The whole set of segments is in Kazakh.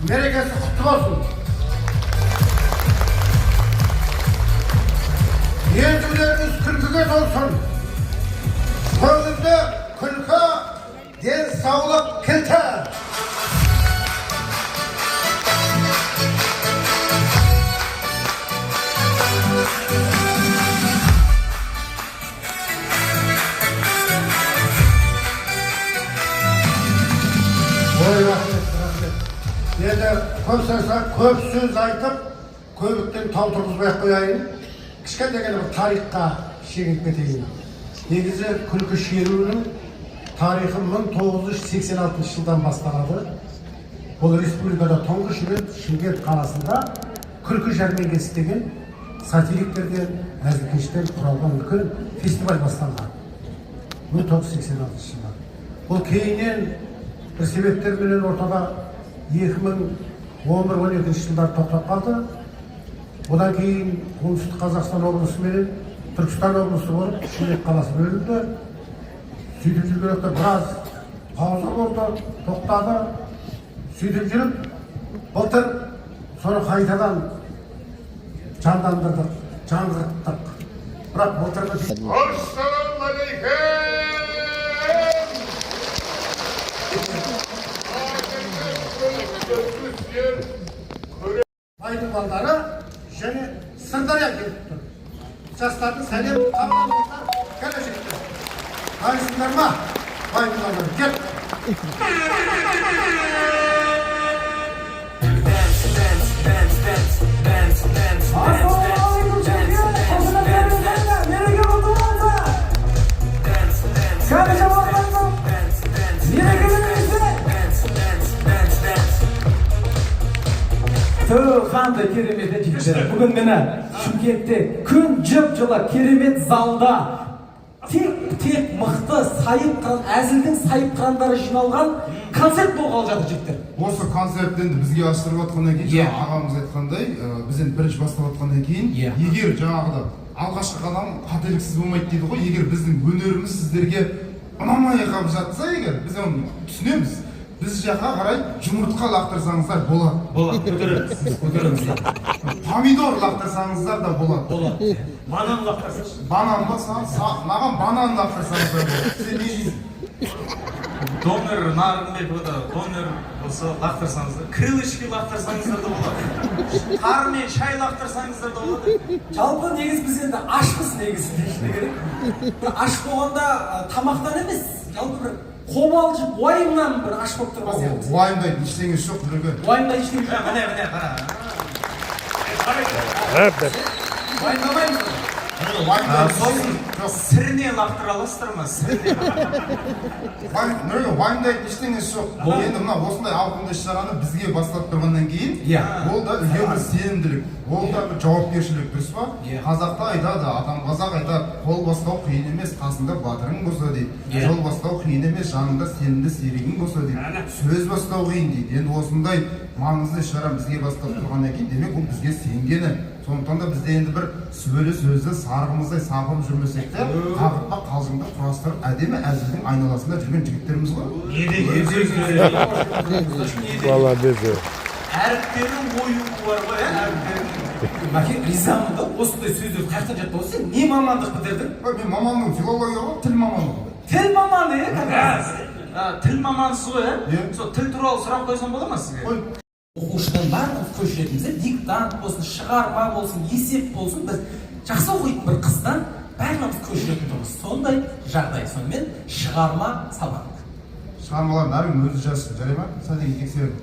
мерекесі құтты болсын. Езулеріңіз күлкіге толсын. Көңілді күлкі, денсаулық кілті. Енді көп сөз айтып, көбіктен тау тұрғызбай қояйын. Кішкентай бір тарихқа шегініп кетейін. Негізі күлкі шеруінің тарихы 1986 жылдан басталады. Бұл республикада тұңғыш рет Шымкент қаласында күлкі жәрмеңкесі деген сатириктерден, әзілкештен құралған үлкен фестиваль басталған. 1986 жылы. Бұл кейіннен бір себептермен ортада 2011-12 жылдар тоқтап қалды. Одан кейін оңтүстік Қазақстан облысы мен Түркістан облысы болып Шымкент қаласы бөлінді. Сөйтіп жүргенде біраз пауза болды, тоқтады. Сөйтіп жүріп, былтыр соны қайтадан жандандырдық, жаңғырттық. Бірақ былтырғы ассалаумағалейкум! Байдың балдары және Сырдария келіп тұр. Жастардың сәлем қабылдаңыздар, келешекте. Қайсыңдар ма? Байдың балдары кел. Қандай керемет жігіттер. Бүгін мені Шымкентте күн жып-жылы керемет залда тек мықты сайып қыран, әзілдің сайып қырандары жиналған концерт болғалы жатыр жігіттер. Осы концертті бізге аштырып отқаннан кейін, ағамыз айтқандай, бізден бірінші бастап отқаннан кейін, егер жаңағыда алғашқы қадам қателіксіз болмайды дейді ғой, егер біздің өнеріміз сіздерге ұнамай қалып жатса, егер біз оны түсінеміз. Біз жаққа қарай жұмыртқа лақтырсаңыздар болады. Көтеріңіз. Помидор лақтырсаңыздар да болады. Банан лақтырсаңыз. Банан болса, маған банан лақтырсаңыздар болады. Сен не жейсің? Донор нарынбек донор болса лақтырсаңыздар. Крылышки лақтырсаңыздар да болады. Қар мен шай лақтырсаңыздар да болады. Жалпы негіз біз енді ашпыз негізі дейшіне керек. Аш болғанда тамақтан емес, жалпы бір қобалжып, уайымнан бір аш болып тұрмас еді. Уайымдайды, ештеңесі жоқ біреуге. Уайымда ештеңе жоқ. Міне, қара. Уайымдамаймыз. Сосын сіріне лақтыра аласыздар ма? Сіріне. Уайымдайды, ештеңесі жоқ. Енді мына осындай ауқымды іс-шараны бізге бастап тұрғаннан кейін, ол да үлкен бір сенімділік, ол да бір жауапкершілік, дұрыс па? Қазақта айтады, атам қазақ айтады, қол бастау қиын емес, қасында батырың болса дейді. Жол бастау қиын емес, жаныңда сенімді серігің болса дейді. Сөз бастау қиын дейді. Енді осындай маңызды іс-шара бізге бастап тұрғаннан кейін, демек ол бізге сенгені. Сондықтан да бізде енді бір сөйлі сөзді сарғымыздай сапырып жүрмесек те, қағытпа қалжыңды құрастырып, әдемі әзілдің айналасында жүрген жігіттеріміз ғой. Әріптердің ойуы бар ғой, әріптердің. Мәке, ризамын да, осындай сөздер қайықтан жатты ғой, сен не мамандық бітірдің? Мен мамандығым филология ғой, тіл мамандығы. Тіл маманы, Тіл мамансыз ғой, сол тіл туралы сұрақ қойсам бола ма сізге? Оқушыдан барлығымыз көшіретімізде, диктант болсын, шығарма болсын, есеп болсын, біз жақсы оқитын бір қыздан барлығымыз көшіретін тұрмыз. Сондай жағдай, сонымен шығарма саламыз. Шығармаларын әрің өзі жазсын, жарай ма? Сәдеге тексеріп.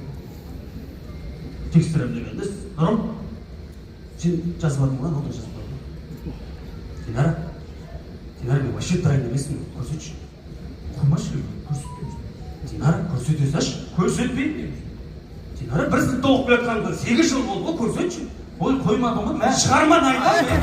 Текстерем дегенде, Нұрым, сен жазып алдың ба, нота жазып алдың ба? Динара, мен вообще дайын емеспін, көрсетші. Қоймашы, көрсетпейміз. Динара, көрсете салшы. Көрсетпеймін. Динара, бір сыныпта оқып жатқанда 8 жыл болды ғой, көрсетші. Ой, қоймадың ғой, мә шығарманы айтайын.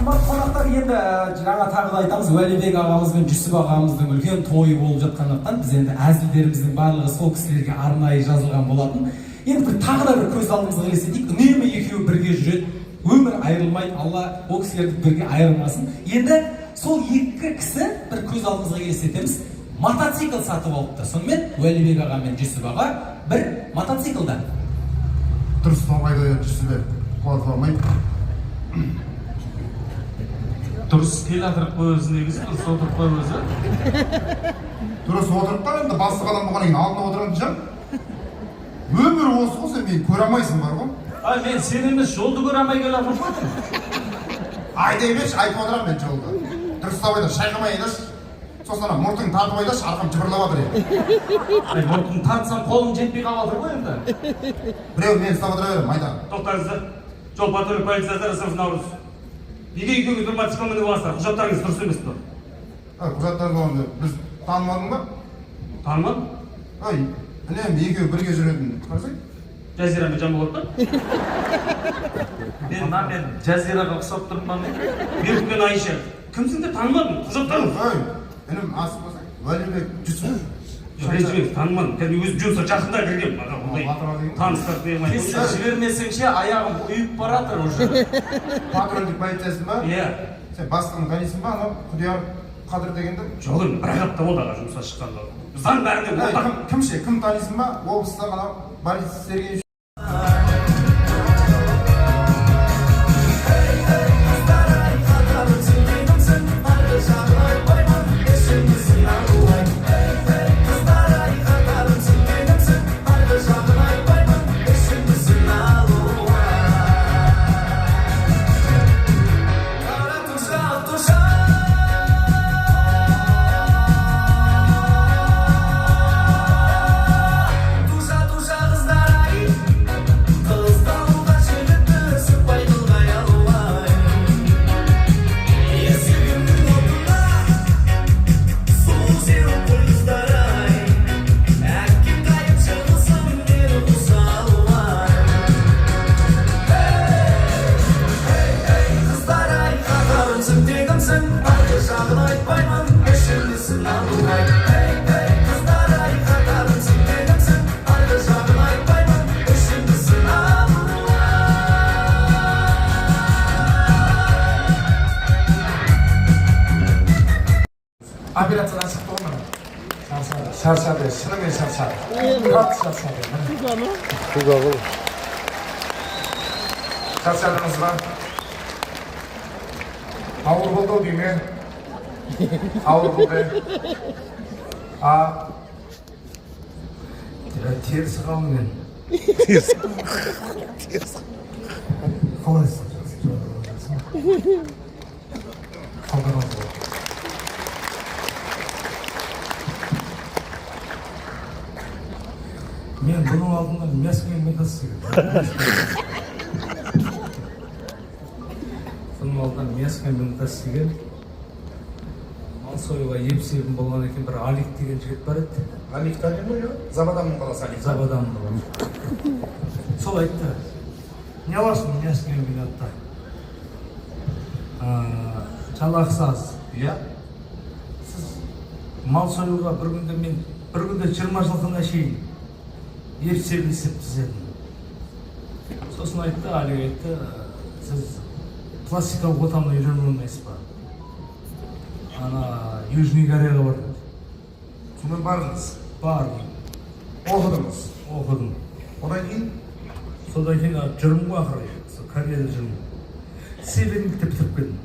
Қонақтар енді жаңа тағы да айтамыз, Уәлибек ағамыз бен Жүсіп ағамыздың үлкен тойы болып жатқандықтан біз енді әзілдеріміздің барлығы сол кісілерге арнайы жазылған болатын. Енді тағы да бір көз алдымызға елестетейік, үнемі екеуі бірге жүреді, өмір айырылмайды, Алла ол кісілерді бірге айырмасын. Енді сол екі кісі бір көз алдымызға елестетеміз. Мотоцикл сатып алыпты. Сонымен Уәлібек аға мен Жүсіп аға бір мотоциклдан. Дұрыс торғайда Жүсіпбек қуат алмайды. Дұрыс кел атырып қой өзі негізі, дұрыс отырып қой өзі. Дұрыс отырып қой, енді бастық адам болғаннан кейін алдына отырған жан. Өмір осы ғой, сен мені көре алмайсың бар ғой. Ай, мен сен емес, жолды көре алмай келе жатырмын ғой. Айдай берші, айтып отырамын мен жолда. Дұрыстап айдашы, шайқамай айдашы. Сосын ана мұртыңды тартып айдашы, арқам жыбырлап жатыр еді. Ай, мұртымды тартсам қолым жетпей қалып жатыр ғой енді. Біреу мені ұстап отыра берем, майдан. Тоқтаңыздар. Жол патруль полициясы Рысов Наурыз. Неге екеуіңіз бір мотоцикл мініп аласыздар? Құжаттарыңыз дұрыс емес пе? Құжаттар болғанда біз танымадың ба? Танымадым. Ай, міне екеуі бірге жүретін қарасай. Жазира мен Жамбыл па? Мен Жазираға ұқсап тұрмын ба мен? Берік пен Айша. Кімсіңдер танымадым? Құжаттарыңыз. Ай, інім асып болсаң, Уәлібек Жүсіп. Ренжімеңіз, танымадым. Кәдімгі өзім жұмысқа жақында кіргенмін. Ондай таныстық не қылмай. Сен жібермесеңше аяғым ұйып баратыр уже. Патрульдік полициясың ба? Иә. Сен бастығын танисың ба? Анау Құдияр Қадыр дегенді? Жоқ енді бір апта болды аға жұмысқа шыққанда. Заң бәріне ортақ. Кім ше? Кім танисың ба? Облыстағы анау Борис Сергеевич. Операциядан шықты ғой міне. Шаршады, шынымен шаршады. Қатты шаршады. Шаршадыңыз ба? Ауыр болды ау деймін. Ауыр болды. Терісі қалың мен. Қалайсың? Қалдырмады ғой. Мен бұның алдында мәскеу метасы бұның алдында мәскеу метасы деген мал союға епсебім болған екен, бір Алик деген жігіт бар еді. Алик танымын ғой, Забаданның баласы Алик. Забаданның баласы. Сол айтты. Не аласың мәскеу метатта? Жалақысы аз. Иә? Сіз мал союға бір күнде 20 жылқыны шейін епсебін істеп тізедім. Сосын айтты, Алик айтты, сіз пластикалық отамына үйреніп алмайсыз ба? Ана Южный Кореяға бардым. Сонымен бардыңыз? Бардым. Оқыдыңыз? Оқыдым. Одан кейін? Содан кейін жүрмін ғой ақыры, Кореяда жүрмін. Северникті бітіріп келдім.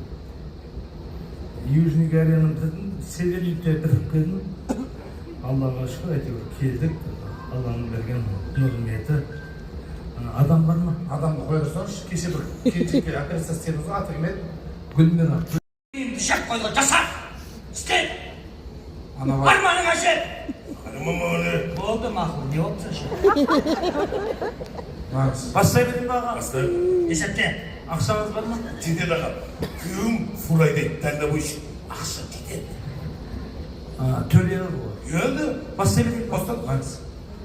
Южный Кореяны бітірдім, Северникті бітіріп келдім. Аллаға шүкір, әйтеуір келдік. Алланың берген нұрметі. Адам бар ма? Адамды қоя тұрсаңыз, кеше бір келіншекке операция істедіңіз ғой, аты кім еді? Гүлмира. Енді жақ қойға жаса. Істен. Ана бар. Арманың әже. Болды мақұл, не болыпсың ше? Бастай берейін ба аға? Есепте. Ақшаңыз бар ма? Жетеді аға. Күйеуім фулайды, тәлді бойшы. Ақша жетеді. Төлері ғой. Енді? Бастай берейін. Бастап.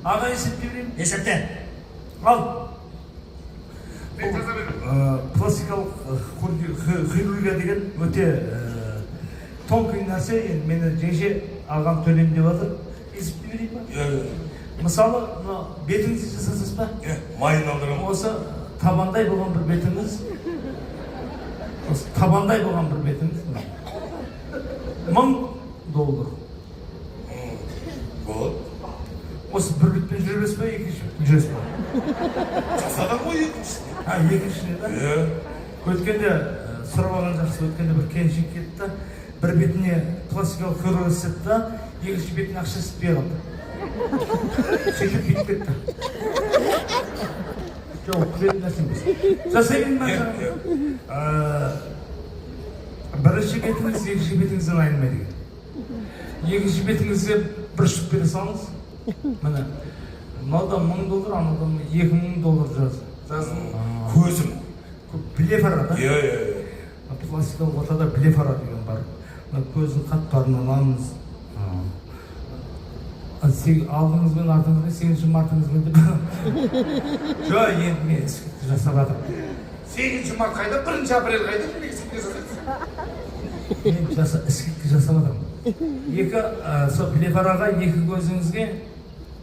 Аға есепке берейін. Есепте. Ал. Мен жаза берем. Пластикалық хирургия деген өте тонкий нәрсе. Енді мені жеңше ағам төлеймін деп жатыр. Есепке берейін ба? Мысалы, бетіңізді жасасыз ба? Майын алдырам. Осы табандай болған бір бетіңіз, осы табандай болған бір бетіңіз $1000. Болды. Осы бір бетпен жүре бересіз бе, екінші бетпен жүресіз бе? Жасадың ғой екіншісіне. Екіншісіне да? Иә. Өткенде сұрап алған жақсы, өткенде бір келіншек кетті, бір бетіне классикалық хирург істетті да, екінші бетіне ақша істетпей қалды. Сөйтіп бүйтіп кетті. Жоқ, күлетін нәрсе емес. Жасаймын ба? Бірінші бетіңіз екінші бетіңізден айнымайды екен. Екінші бетіңізге бір шып бере салыңыз. Міне, мынаудан $1000, анаудан $2000 жазын. Көзім. Блефара да? Иә. Пластикалық ортада блефара деген бар. Көздің қатпарын аламыз. Алдыңызбен артыңызбен 8 мартыңызбен деп. Жоқ, енді мен ескертті жасап жатырмын. 8 март қайда, 1 апрель қайда, мен ескертті жасайсың. Мен ескертті жасап жатырмын. Сол блефараға екі көзіңізге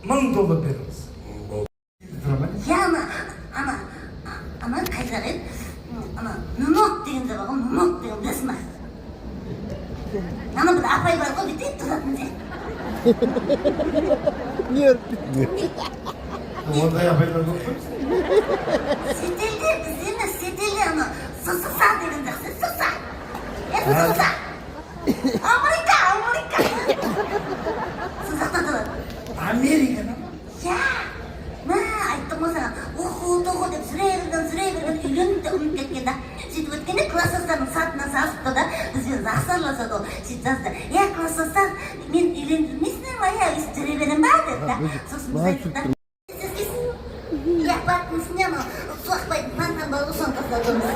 $1000 беріңіз. ана қайдағы еді? Нұнық деген де бар ғой, нұнық деген білесің ба? Ана бір апай бар ғой, бүйтіп тұратын де. Ондай апайлар көп қой. Шетелде, біз емес, шетелде ана сысыса деген жақсы, сыса. Сыса. Америка. Сысақта тұрады. Америкада? Я, айттым ғой саған, оқу деп сүре берген, үйленіп те ұмытып кеткен да. Сөйтіп өткенде класстастардың сатынан сасыпты да, бізбен жақсарласады ол. Сөйтіп жазды, класстастар, мен үйлендірмейсіңдер ма, өйстіп жүре берем ба, деді да. Сосын біз айттық да. Баттың үстіне ана су ақпайтын пантан бар ғой, соны тастап жүрміз.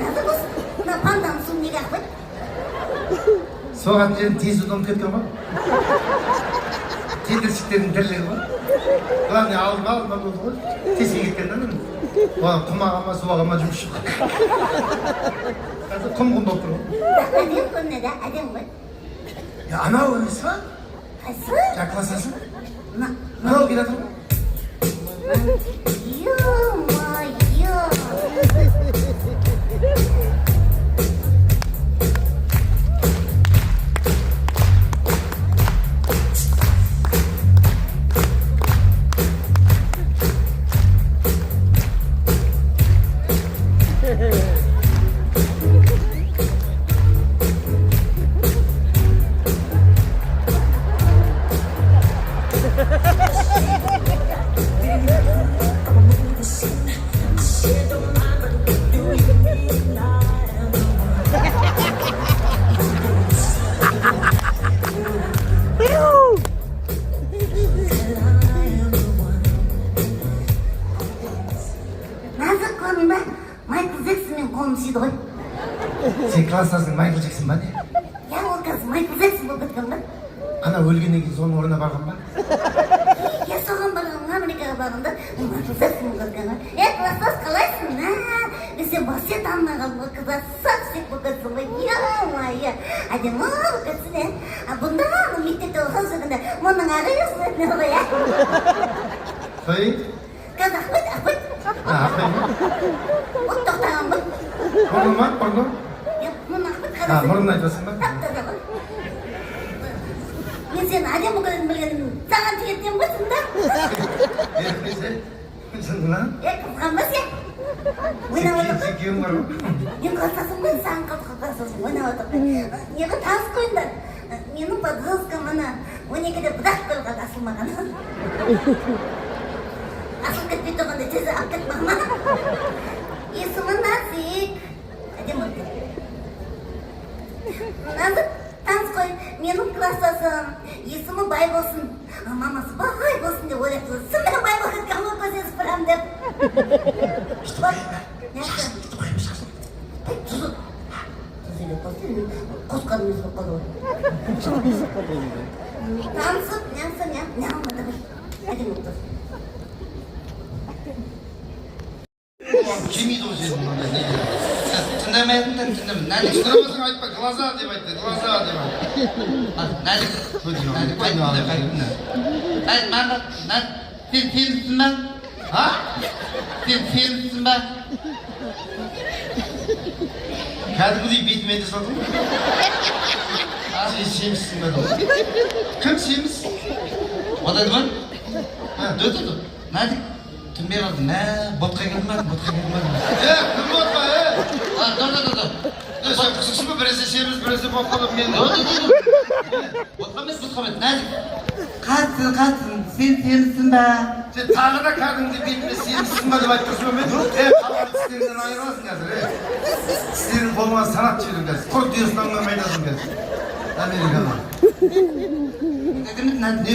Назар болсын, мына пантаның суын неге ақпайды? Соған жерін тез ұтылып кеткен ғой. Тендіршіктердің тірлігі ғой. Главное, алдыма болды ғой. Тезге кеткен да мен. Құмаға ма, суаға ма жұмыс жоқ. Қазір құм болып тұр ғой. Әдем көрінеді, әдем ғой. Анау емес па? Қайсы? Классасы? Анау келе жатыр ғой. Ё-мо-ё. Назар көрдің ба? Майкл Джексонмен қолым сүйді ғой. Сен классасың Майкл Джексон ба не? Я ол қазір Майкл Джексон болып кеткен ба? Ана өлгеннен кейін соның орнына барған ба? Я соған барған, Америкаға барғанда Майкл Джексон көрген ғой. Класстас қалайсың? Мен сен басет алмай қалдың ғой, красавчик болып кетсің ғой. Ё-мо-ё. Әдемі болып кетсің, бұнда мектепте оқып жүргенде мұның ағайын еді ғой, Той? қазір ақпайды. Ақпай ма? От тоқтаған ғой. Мұрны ма? Мұрны? Мұны ақпайды қарасың. Мұрнын айтасың ба? Таптады ғой. Мен сені әдемі көретін білгенім саған тігетін ғой сонда. Шынына? Қызғанба сен. Ойнап отыр ғой. Күйеуің бар ғой? Мен класстасым ғой, саған класстасым ойнап отыр. Неге таныс қойыңдар? Менің подружкам ана 12-де бұдақ қойылған асылмаған. Асыл кетпей тұрғанда тез алып кетіп маған. Есімі Назик. Әдемі отыр. Назик, таныс қой, менің класстасым. Есімі Бай болсын. Мамасы Бай болсын деп ойлап тұрды. Сыммен Бай болып кеткен ғой, көзіңіз пырам деп. Қосқанымыз болып қалды ғой. Танысып, не алмады ғой. Әдемі отыр. Келмейді ғой сенің мынандай неге. Тыңдамайтын нәзік сұрамасаң айтпа, глаза деп айтты, глаза деп айтты. Нәзік. Sen temizsin ben. Ha? Sen temizsin ben. Kədgüdey betime de sordun mu? Sen sevmişsin ben oğlum. Kim sevmiş? O da ben. Ha, dur. Nerede? Tüm bir adım. Ne? Botka gelmedi. Kim botka Ha, dur. Sen kısıksın mı? Birisi sevmiş, birisi botkalım geldi. Dur. Botkamet. Nerede? Kaçsın. Sen sevmişsin ben. Sen tağına kadınca betime sevmişsin ben de baktırsın mı? Kalan sisteminden ayırmasın yazır. Sizlerin koluna sanat çevirmez. Kurt diyorsun anlamaydasın gelsin. Amerika'dan. Ne?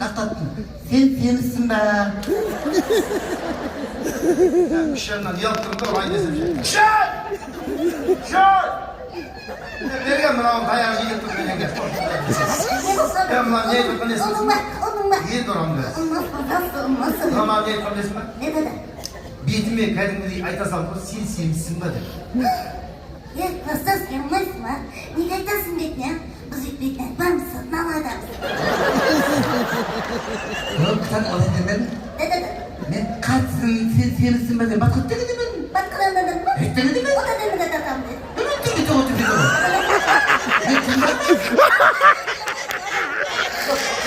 Naktattın. Sen sevmişsin be. Bir şeyden yaptım da olay desin. Şöyle! Nereye mi lan dayağı yiyip durmaya gel. Ben lan neydi bu nesin? Onunla. Niye duram be? Olmaz. Tamam neydi bu nesin? Ne dedi? Betime kendini aytasam da sen sevmişsin be de. Ya nasıl gelmez mi? Niye aytasın betine? Biz betine ben satın aladığımız. Oğlum sen öyle demedin. Ne dedi? Ben kaçsın sen sevmişsin be de. Bak kutu dedim ben. Bak kıranladın mı? Hiç denedim mi? O da demedi adam dedi. Tabii. Ne kimden?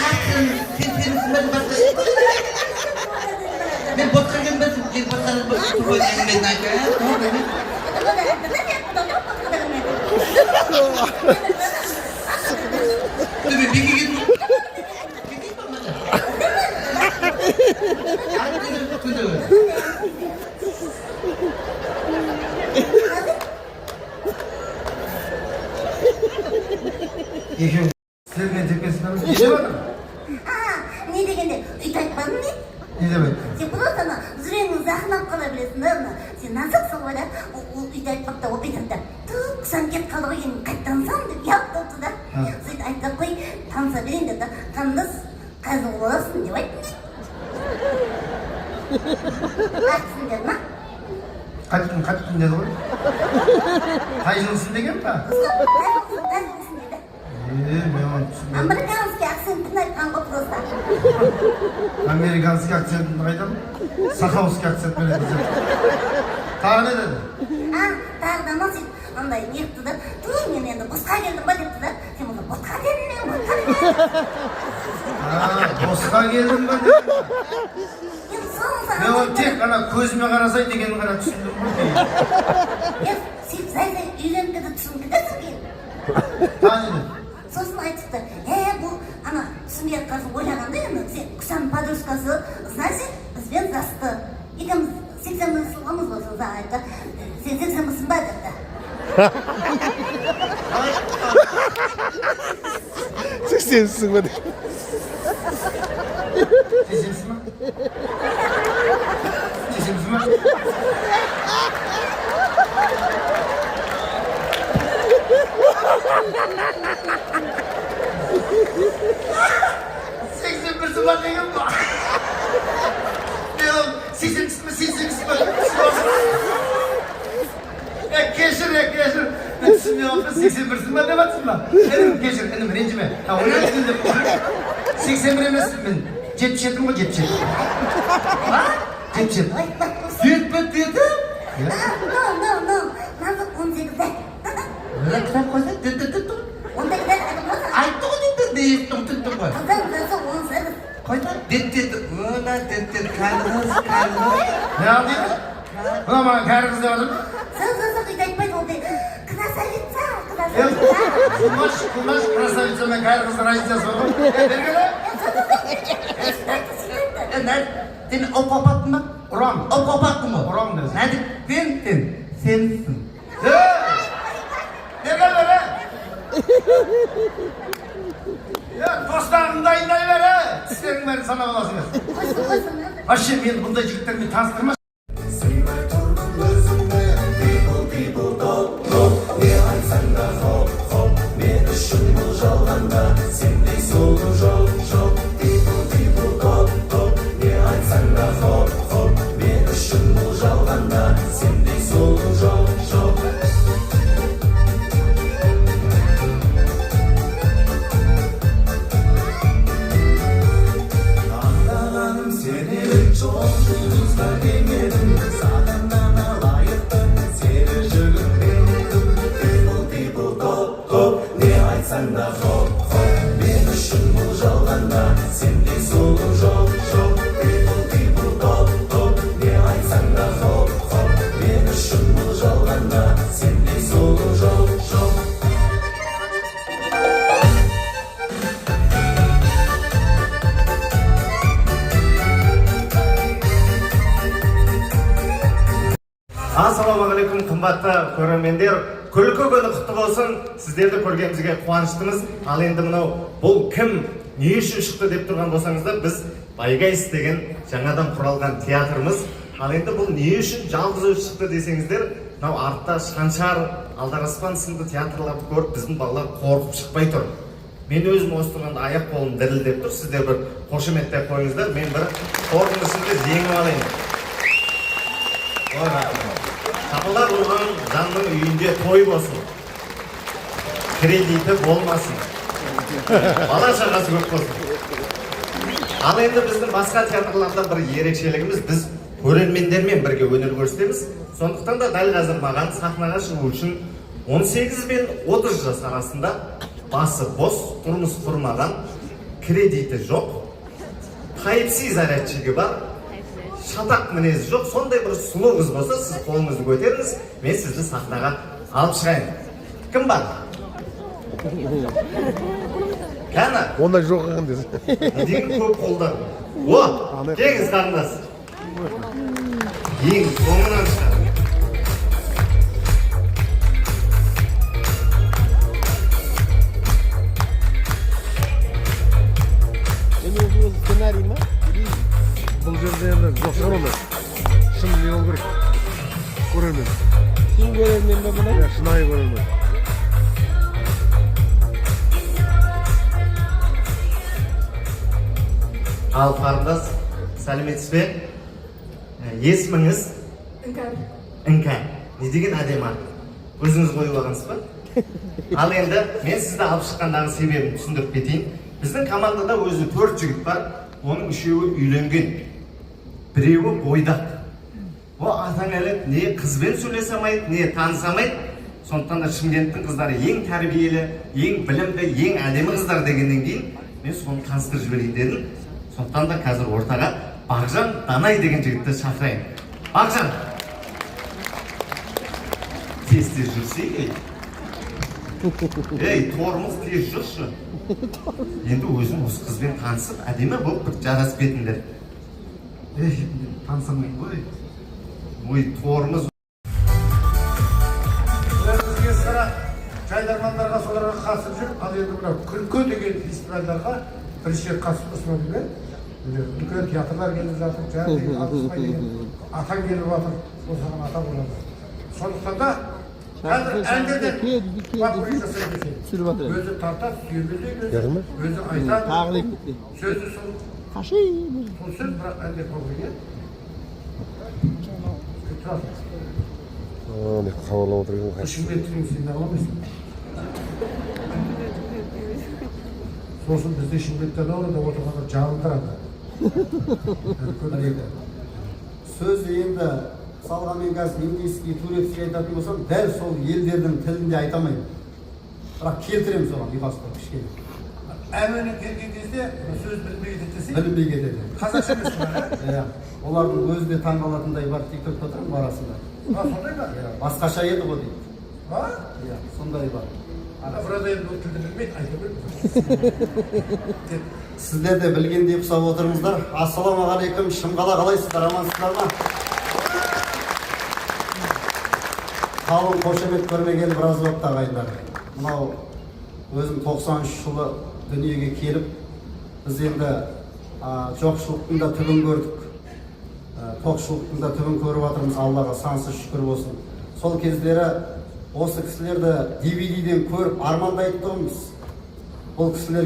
Kaçsın sen sevmişsin be de. Bak ben botka gelmedim. Ben botka gelmedim. Bu elime neydi ya? Tamam dedim. Dur bir git. Gideyim mi bana? Hadi gidelim. Yaşıyorum. Sizlerin tepkisinden mi? Yaşamadın mı? Ne degende? Üyt aytmadın ne? Ne demek? Sen просто ана жүрегің зақымдап қала білесің да ана сен насықсың ғой да ол үйде айтпапта ол бетімді тұқсан кетіп қалды ғой енді қайтансам деп ұялып тұрды да сөйтіп айтты қой таныса берейін деді қандас қазір боласың деп айттым айтсын деді ма Kaç gün dedi ғой? Қай жылысың деген ба? қазір деді Ben onu düşünmedim. американский акцентін айтқан ғой просто Amerikanski akcentini қайдан? Сахауский акцент береді. Тағы не dedi? тағы да ма сөйтіп андай неғыпты да туй мен енді босқа келдім ба депті да сен оны ботқа дедің мен ботқа дедің Босқа келдің ба dedim. енді соны саған Ben onu tek қана көзіме қарасай дегенін ғана түсіндім ғой. сөйтіп зай үйленді де түсінді де сізге Тағы не dedi? сосын айтыпты бұл ана түсінбей қазір ойлағанда енді сен күсәнің подружкасы значит бізбен жасты екеуміз 80 жылғымыз ғой сонда айтты сен 80-місің ба депті 80'sin be de. Sesimiz mi? Sesimiz mi? Seksen birisi var diyeyim mi? Diyorum, seksen mi? Keşir. Ben düşünmüyorum, 81'sin ben demedim lan. Benim keşir, benim rencime. Ha, onu dedim de. 81 emresin ben. 77 mi 77? Ha? 77. Yetmedi dedim. No назық 18'de Ne kitap koysa? Dıt. ondaki de айтып отырсың Ayıttı o dedi. Ne ettim tuttum koy. қыздан жасы 18 Koyma. Dıt. Ulan dıt. Karnınız. Ne aldın? Ulan bana karnınız ne aldın? сыз үйде айтпайды ол дейді красавица Kumaş krasavitsa ben karnınızın ayıtacağız oğlum. Nerede? Sen o papattın mı? Uram. O papattın mı? Uram diyorsun. Hadi sensin. Ne kadar be? Ya dostlarını dayınlayıver ha. Sizlerin beni sana olasınız. Aşım ben bunda jigitlerimi tanıştırma. Ассалаумағалейкум, қымбатты көрермендер. Күлкі күні құтты болсын. Сіздерді көргенімізге қуаныштымыз. Ал енді мынау бұл кім, не үшін шықты деп тұрған болсаңыздар, біз Байгайс деген жаңадан құралған театрымыз. Ал енді бұл не үшін жалғыз өзі шықты десеңіздер, мынау артта Шаншар, Алдараспан сынды театрларды көріп, біздің балалар қорқып шықпай тұр. Мен өзім осы тұрғанда аяқ қолым дірілдеп тұр. Сіздер бір қошеметтеп қойыңыздар, мен бір қордың ішінде жеңіп алайын. Қапылар болған жанның үйінде той болсын, кредиті болмасын, бала шағасы көп болсын. Ал енді біздің басқа театрлардан бір ерекшелігіміз, біз көрермендермен бірге өнер көрсетеміз. Сондықтан да дәл қазір маған сахнаға шығу үшін 18 бен 30 жас арасында басы бос, тұрмыс құрмаған, кредиті жоқ, тайыпси зарядчигі бар, шатақ мінезі жоқ, сондай бір сұлу қыз болса, сіз қолыңызды көтеріңіз, мен сізді сахнаға алып шығайын. Кім бар? Кәні? Ондай жоқ екен десін. Деген көп қолдар. О, кеңіз қарындас. Ең соңынан шығар. Бұл сценарий ма? Бұл жерде енді жоқ шығар онда. Шын не ол керек? Көрермен. Шын көрермен бе бұны? Иә, шынайы көрермен. Ал қарындас, сәлеметсіз бе? Есіміңіз? Іңкәр. Не деген әдемі ат? Өзіңіз қойып алғансыз ба? Ал енді мен сізді алып шыққандағы себебін түсіндіріп кетейін. Біздің командада өзі 4 жігіт бар, оның 3-еуі үйленген, 1-еуі бойдақ. О, атаң әлі не қызбен сөйлесе алмайды, не таныса алмайды. Сондықтан да Шымкенттің қыздары ең тәрбиелі, ең білімді, ең әдемі қыздар дегеннен кейін мен соны таныстырып жіберейін дедім. Сондықтан да қазір ортаға Бағжан Данай деген жігітті шақырайын. Бағжан! Тез-тез жүрсей, ей, торымыз тез жүрші. Енді өзім осы қызбен танысып, әдемі болып бір жарасып кетіңдер. Ей, танысамайын ғой. Ой, торымыз. Сізге сыра жайдармандарға соларға қатысып жүр. Ал енді мына күлкі деген фестивальдарға бірінші рет қатысып тұрсың бе? Үлкен театрлар келіп жатыр, жаңағы Алпысбай деген атаң келіп жатыр, осыған атаң болады. Сондықтан да қазір әндерден бақырын жасай кетеді. Өзі тартады, сүйемелдейді, өзі айтады, сөзі сол. Сол сөз, бірақ әндер қойған. Ne havalı oturuyor mu? Шымкенттің сен аламайсың. Сосын бізде Шымкенттен орында отырғанда жалындырады. Сөз енді салған мен қазір индийский, турецкий айтатын болсам, дәл сол елдердің тілінде айтамаймын. Бірақ келтіремін соған ұйқастырып кішкене. Әмені келген кезде сөз білмей кетеді десе? Білмей кетеді. Қазақша емес па? Олардың өзі де таң қалатындай бар, тиктокта тұрмын арасында. Сондай ба? Басқаша еді ғой дейді. Ба? Сондай бар. Ана біраз енді тілді білмейді, айта білмейді. Сіздер де білгендей ұқсап отырыңыздар. Ассалаумағалейкум, Шымқала қалайсыздар, амансыздар ма? Қалың қошемет көрмегелі біраз уақыт ағайындар. Мынау өзім 93 жылы дүниеге келіп, біз енді жоқшылықтың да түбін көрдік. Тоқшылықтың да түбін көріп жатырмыз, Аллаға сансыз шүкір болсын. Сол кездері осы кісілерді DVD-ден көріп армандайтын тұғымыз. Бұл кісілер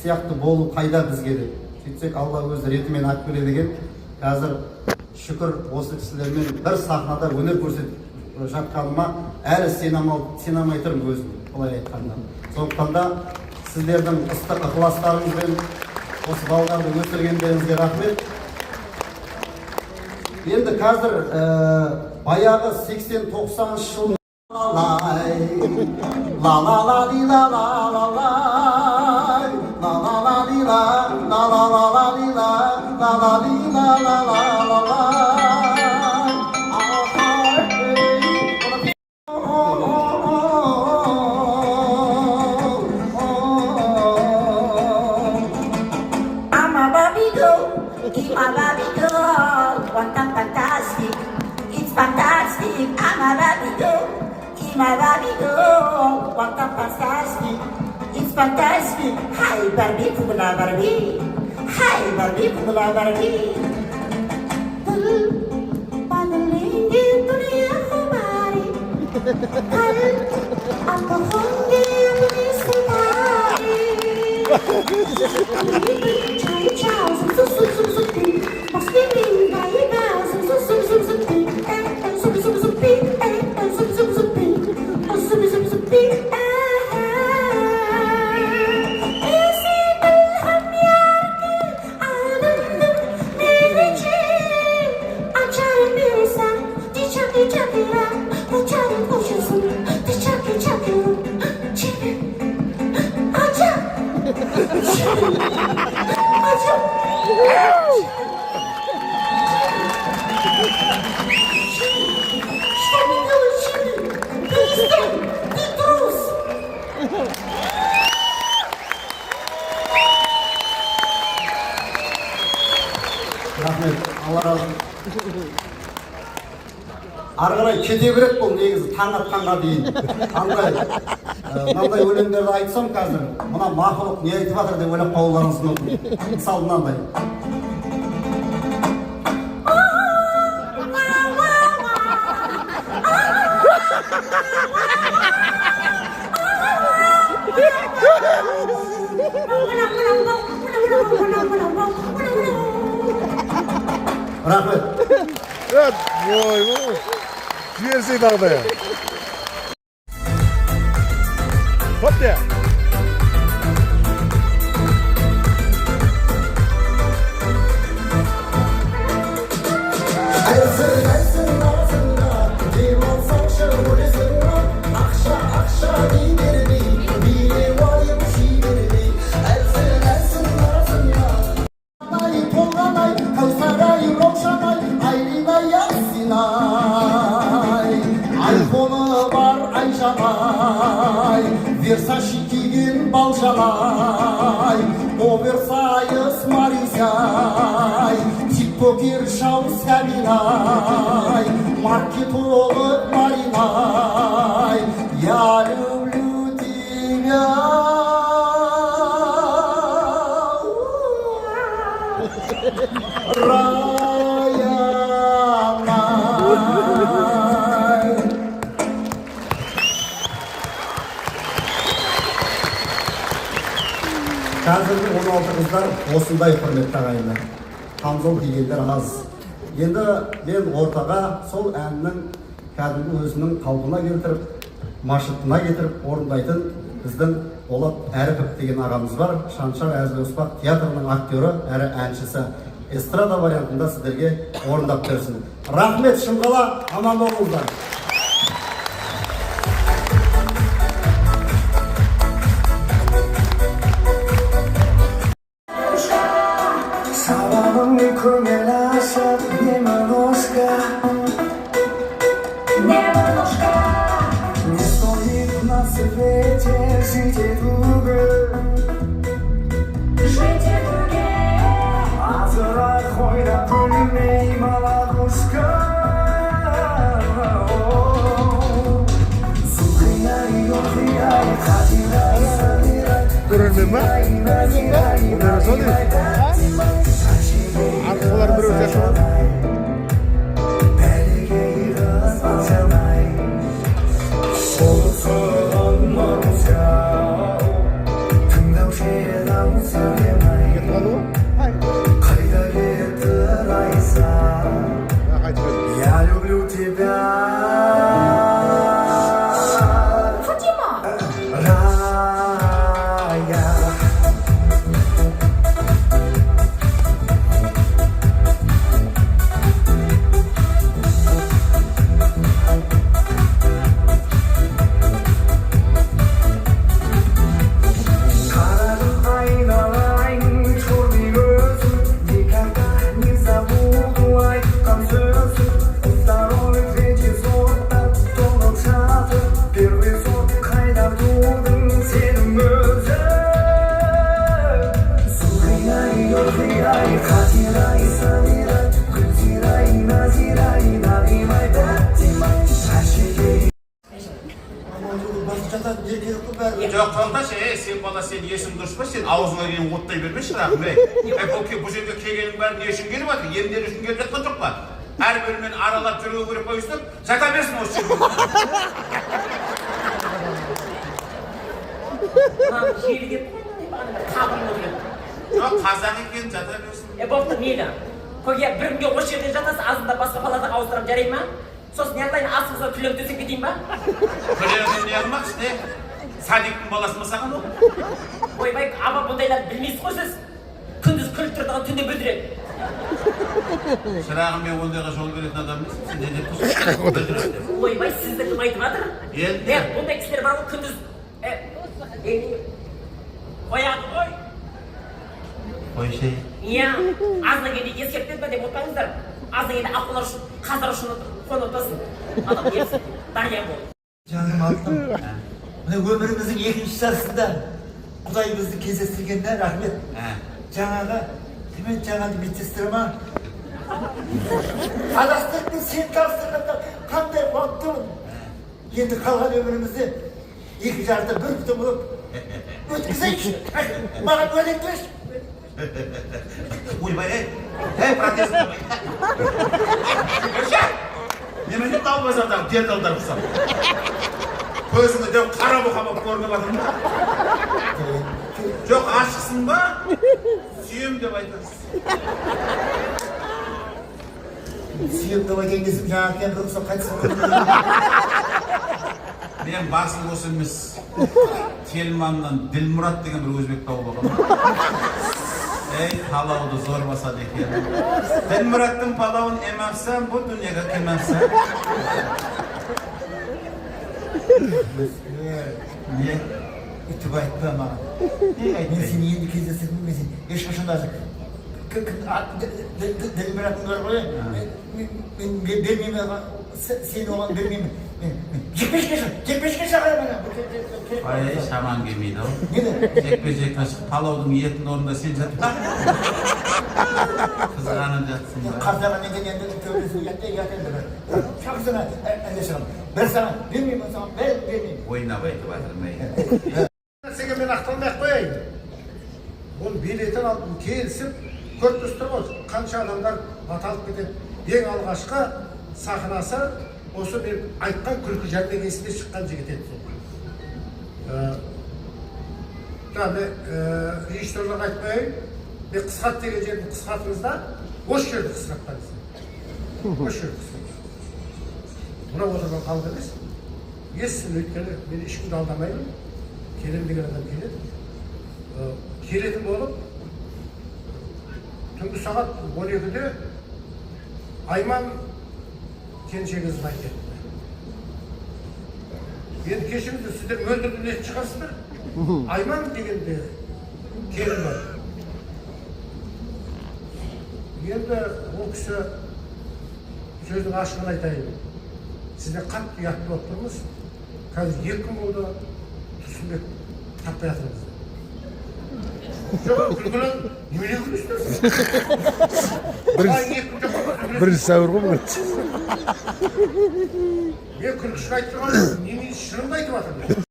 сияқты болу қайда бізге де. Сөйтсек Алла өзі ретімен ақ береді екен. Қазір шүкір осы кісілермен бір сахнада өнер көрсетіп жатқаныма әлі сенамай тұрмын өзім, былай айтқанда. Сондықтан да сіздердің ыстық ықыластарыңызбен осы балаларды өсіргендеріңізге рахмет. Енді қазір баяғы 80-90 жыл Fantastic, it's fantastic. I'm a Barbie girl, in my Barbie girl. What a fantastic, it's fantastic. Hi Barbie, Pumala Barbie. Hi Barbie, Pumala Barbie. Panelingi dunia hamari, kal aku hongi apni sutari. Ciao ciao, zum zum zum zum zum. Pasti mimpi bau, zum zum zum zum zum. Zum zum zum pi, zum zum zum pi, zum zum zum pi. Isi ilham yarki, anandam merici. Açarım bir sen, dicaki cakira, uçarım koşusun, dicaki cakira. Çivi, açar. Açar. Рахмет, Алла разы болсын. Ары қарай кете береді бұл негізі таң атқанға дейін. Мынандай өлеңдерді айтсам қазір, мына мақұлық не айтып жатыр деп ойлап қалуларыңыз мүмкін. Мысалы мынандай. Рахмет. Ой, жіберсей тағы да. Хоп де. Versace kiyген балжалай, оверсайз Марисай, тиктокер шау Сабинай, маркетолог Маринай, я люблю тебя. Қазіргі 16 қыздар осындай құрметті ағайындар. Қамзол кигендер аз. Енді мен ортаға сол әннің кәдімгі өзінің қалпына келтіріп, машытына кетіріп орындайтын біздің Болат Әріпов деген ағамыз бар. Шаншар Әзіл-Оспақ театрының актері әрі әншісі. Эстрада вариантында сіздерге орындап берсін. Рахмет, Шымқала, аман болыңыздар. Görünmüyor mu? Onlara soruyor. Arkalar bir ötesi var. Я люблю тебя. Жоқ, Толташ, сен бала, сен есің дұрыс па? Сен аузыңа келген оттай берме шырағым, бұл жерге келгенің бәрі не үшін келіп жатыр? Емдер үшін келіп жатқан жоқ па? Әрбірімен аралап жүру керек па өйстіп? Жата берсін осы жерге. Жері кетті, қабырын отырген. Жоқ, қазақ екен, жата берсін. Болыпты, мейлі. Көге бір күнге осы жерден жатасыз, азында басқа палатаға ауыстырып жарай ма? Сосын неғылайын асыңызға күлең төсек кетейін ба? Күлеңді не қылмақ іште? Садиктің баласы ма саған ол? Ойбай, аба бұндайларды білмейсіз ғой сіз. Күндіз күліп тұрдыған түнде бүлдіреді. Шырағым, мен ондайға жол беретін адам емеспін. Сен не деп тұрсың? Ойбай, сізді кім айтып жатыр? Енді? Бұндай кісілер бар ғой күндіз. Қояды ғой. Қойшай. Иә, азына келді ескертпеді ме деп ұмытпаңыздар. Азына келді ақылар үшін, қаздар үшін қоны отасын. Адам ерсін, дария болды. Жаным алтын. Міне өміріміздің екінші жартысында Құдай бізді кездестіргеніне рахмет. Жаңағы, мен жаңағы медсестрама адастырып мен сен тапсырғанда қандай қуаттымын. Енді қалған өмірімізде екі жарты бір бүтін болып өткізейікші. Маған уәдеңдерші. Ойбай, протезім болмай. Немене дау базардағы делдалдар ұқсап. Көзіңді деп қара бұқа болып көрініп жатыр ма? Жоқ, ашықсың ба? Сүйем деп айтасыз. Сүйем деп айтқан кезім жаңағы кемді ұқсап қайтсын. Мен басым осы емес. Телманнан Ділмұрат деген бір өзбек тауып алған. Ey palaudu zor basad ekan. Dilmuratning palovini emabsan, bu dunyoga kelmabsan. Ne? Ütüp aytma bana. Men seni endi кездестірдім, мен сені ешқашан даже Dilmuratning бар ғой, мен бермеймін, сен оған бермеймін. Жекпе-жекке шақырамын. Ay şaman gemiydi o. Jekpe-jek taşıp palovdun yetinin orunda sen jatıp bak. Kızg'anib jatsın. Qarzana negen endi töbesini yatay dedi. Çabısına endişelim. Ben sana vermeyeyim, sana vermeyeyim. Oynab aytib o'tirmaydi. Senga men aqtalmay qo'yayın. Bunu biletin aldım, kelsin, ko'rib qancha odamlar atalib ketadi. Eng alg'ashqi sahnasi осы мен айтқан күлкі жәрмеңкесінде шыққан жігіт еді сол. Мен режиссерларға айтпайын, мен қысқарт деген жерді қысқартыңыз да, осы жерді қысқартпаңыз. Осы жерді қысқартыңыз. Мына отырған халық емес. Ессін, өйткені мен ешкімді алдамаймын. Келем деген адам келеді. Келетін болып, түнгі сағат 12-де Айман келіншегіңізді айтады. Енді кешіңізді сіздер өлтірдім етін шығарсыздар. Айман дегенде келін бар. Енді ол кісі сөздің ашығын айтайын. Сізде қатты ұятты болып тұрмыз. Қазір 2 күн болды, Тұрсынбек таппай жатырмыз. Жоқ, күлкілі немене күлістірсіз? Бірінші сәуір ғой бұл. Мен күлкішін айтып тұрған, немен шынымды айтып жатырмын.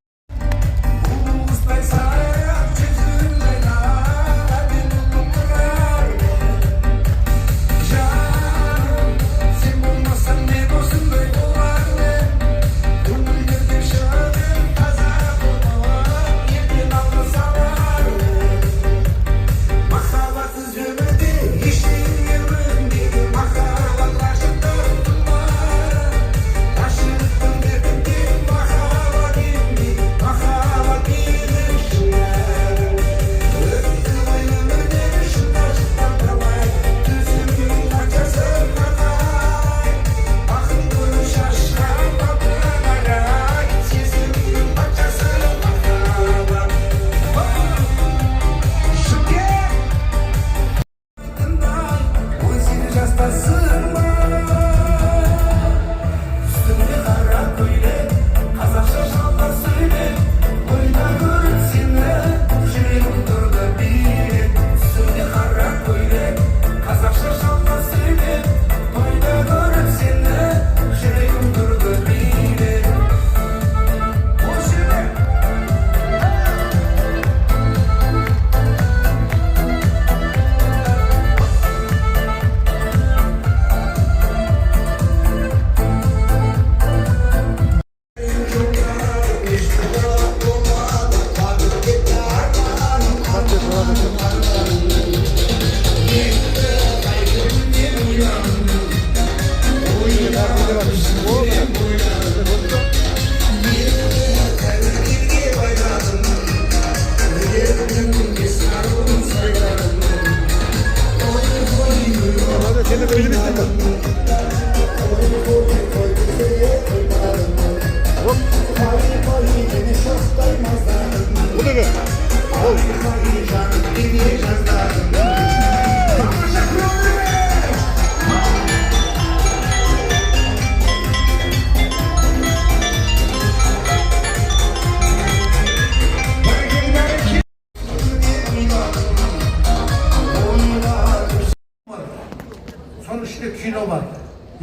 Sonuç içinde kino var.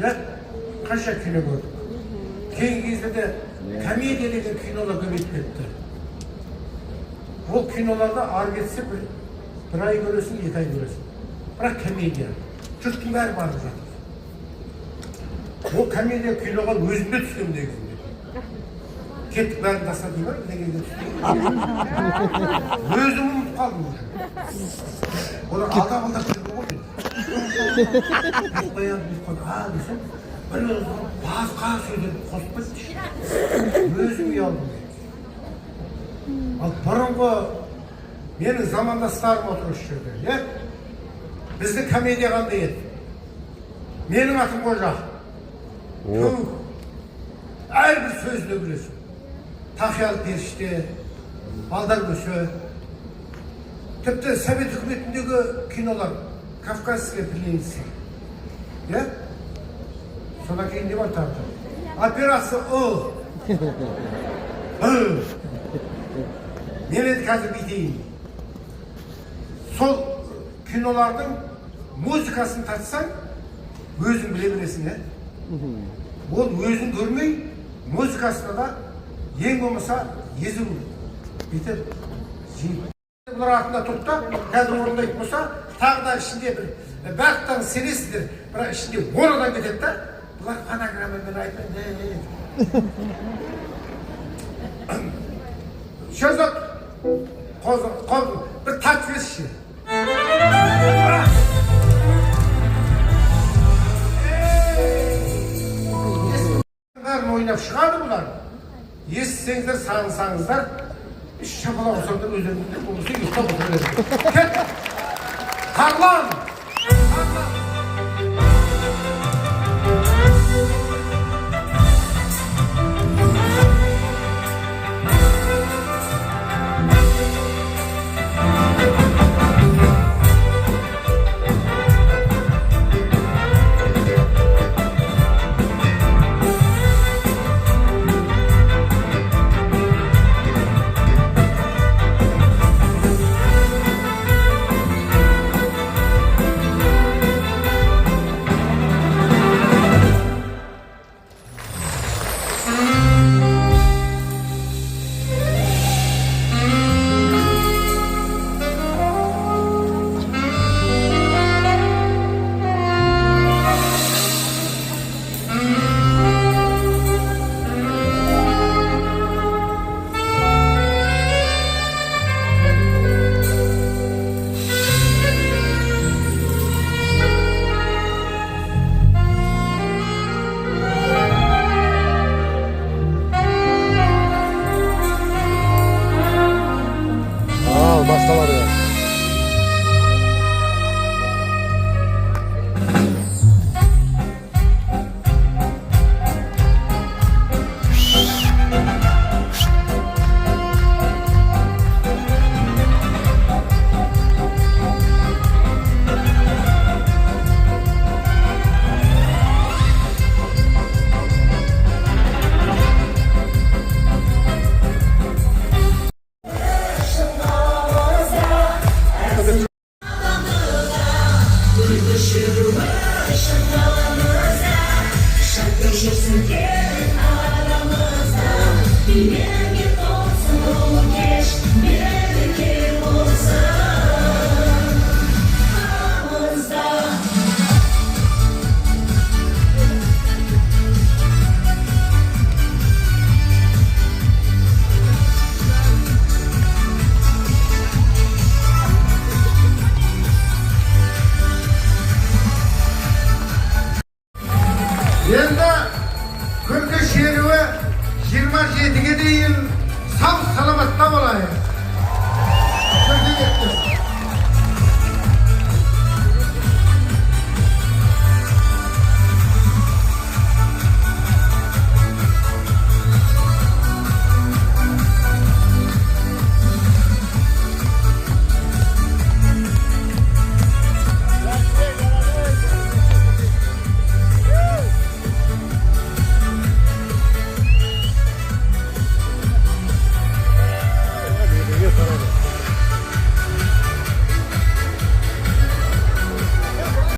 Ya kaça kino gördük. Kengiz'de de komediya деген kinolar көбейіп кетті. Ол киноларда ары кетсе бір ай көресің, 2 ай көресің. Бірақ комедия. Жұрттың бәрі барып жатыр. Ол комедия киноға өзім де түскем негізінде. Кеттік бәрін тастадым ба, дегенде түстім. Өзім ұмытып қалдым уже. Олар алдап жүрді ғой. Десем, бір басқа сөйлеп қосып кетті. Өзім ұялдым. Ал бұрынғы менің замандастарым отыр осы жерде. Біздің комедия қандай еді? Менің атым Қожа. Әрбір сөзді білесің. Тақиялы періште, балдар көші. Тіпті Совет үкіметіндегі кинолар, Кавказская пленница. Содан кейін не бар тағы? Операция О. Мен енді қазір бүйтейін. Сол кинолардың музыкасын тартсаң, өзің біле бересің, Ол өзің көрмей, музыкасына да ең болмаса езу бүйтіп жейіп. Бұлар артында тұрып та, қазір орындайтын болса, тағы да ішінде бір бақыттан сенесіздер, бірақ ішінде 10 адам кетеді да, бұлар фонограммамен айтпайды. Шözат, қозы, бір тат берші. Бәрін ойнап шығады бұлар. Естісеңіздер, сағынсаңыздар, шапалақ ұсаңдар өздеріңізде болмаса ұйықтап отыра беріңіздер. Кет! Тарлан! 7'ye deyin sağ salamatla olayım. Çok iyi